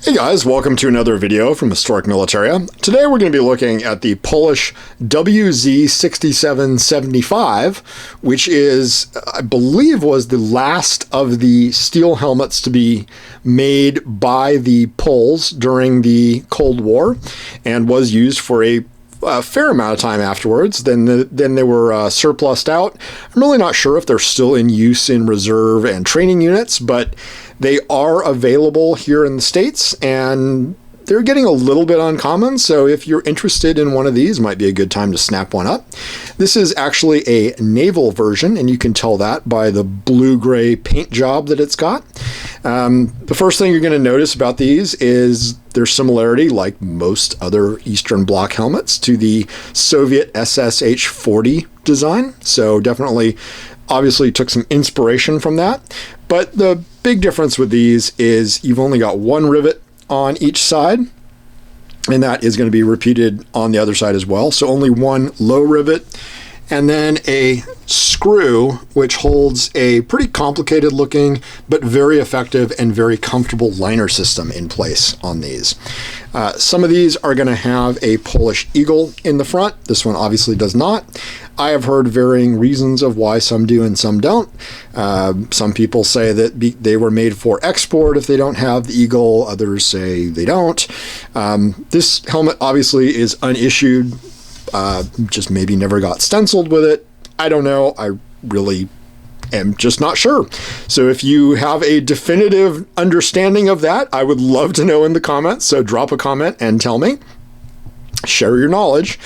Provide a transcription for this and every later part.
Hey guys, welcome to another video from Historic Militaria. Today we're going to be looking at the Polish WZ-6775, which is, I believe, was the last of the steel helmets to be made by the Poles during the Cold War and was used for a fair amount of time afterwards. Then they were surplused out. I'm really not sure if they're still in use in reserve and training units, but they are available here in the States, and they're getting a little bit uncommon, so if you're interested in one of these, might be a good time to snap one up. This is actually a naval version, and you can tell that by the blue-gray paint job that it's got. The first thing you're going to notice about these is their similarity, like most other Eastern Bloc helmets, to the Soviet Ssh40 design, so definitely obviously took some inspiration from that. But the big difference with these is you've only got one rivet on each side, and that is going to be repeated on the other side as well. So only one low rivet, and then a screw which holds a pretty complicated looking but very effective and very comfortable liner system in place on these. Some of these are going to have a Polish eagle in the front. This one obviously does not. I have heard varying reasons of why some do and some don't. Some people say that they were made for export if they don't have the eagle. Others say they don't. This helmet obviously is unissued, just maybe never got stenciled with it. I don't know. I really am just not sure. So if you have a definitive understanding of that, I would love to know in the comments. So drop a comment and tell me. Share your knowledge.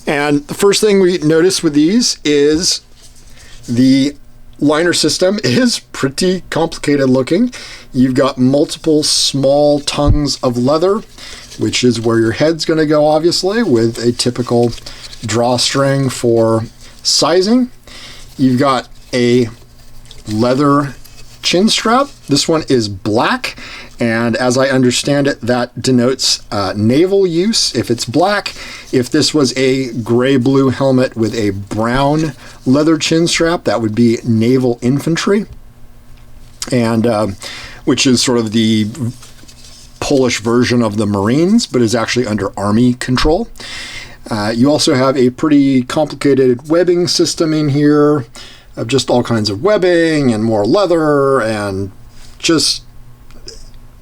And the first thing we notice with these is the liner system is pretty complicated looking. You've got multiple small tongues of leather, which is where your head's going to go, obviously, with a typical drawstring for sizing. You've got a leather chin strap. This one is black, and as I understand it, that denotes naval use if it's black. If this was a gray-blue helmet with a brown leather chin strap, that would be naval infantry, and which is sort of the Polish version of the Marines, but is actually under Army control. You also have a pretty complicated webbing system in here, of just all kinds of webbing and more leather, and just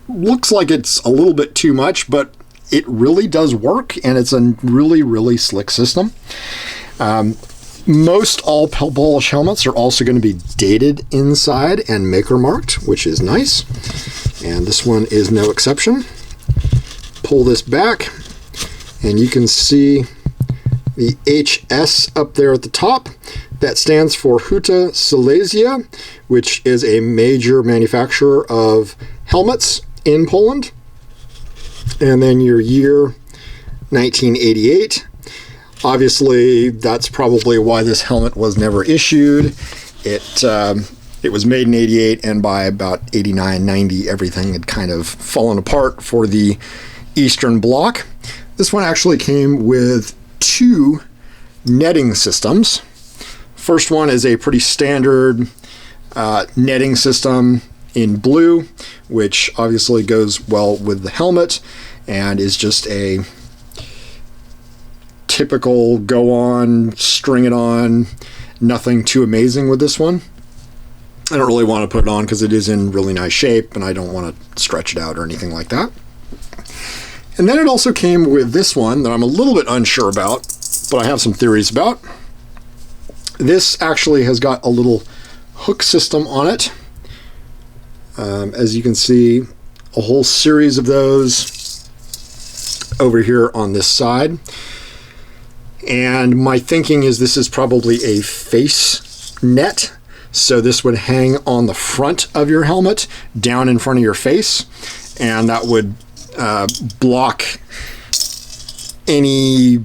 looks like it's a little bit too much, but it really does work, and it's a really, really slick system. Most all Polish helmets are also going to be dated inside and maker marked, which is nice, and this one is no exception. Pull this back, and you can see the HS up there at the top. That stands for Huta Silesia, which is a major manufacturer of helmets in Poland. And then your year, 1988. Obviously, that's probably why this helmet was never issued. It was made in 88, and by about 89, 90, everything had kind of fallen apart for the Eastern Bloc. This one actually came with two netting systems. First one is a pretty standard netting system in blue, which obviously goes well with the helmet and is just a typical go on, string it on, nothing too amazing with this one. I don't really want to put it on because it is in really nice shape and I don't want to stretch it out or anything like that. And then it also came with this one that I'm a little bit unsure about, but I have some theories about. This actually has got a little hook system on it. As you can see, a whole series of those over here on this side. And my thinking is this is probably a face net. So this would hang on the front of your helmet, down in front of your face, and that would block any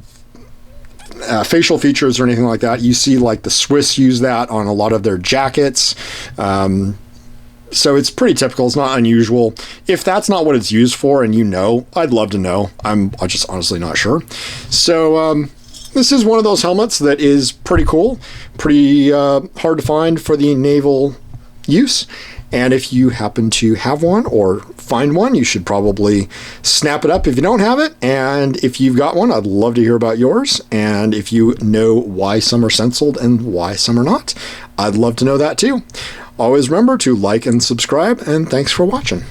facial features or anything like that. You see, like, the Swiss use that on a lot of their jackets. So it's pretty typical. It's not unusual. If that's not what it's used for, and you know, I'd love to know. I'm just honestly not sure. So this is one of those helmets that is pretty cool, pretty hard to find for the naval use. And if you happen to have one or find one, you should probably snap it up if you don't have it. And if you've got one, I'd love to hear about yours. And if you know why some are stenciled and why some are not, I'd love to know that too. Always remember to like and subscribe, and thanks for watching.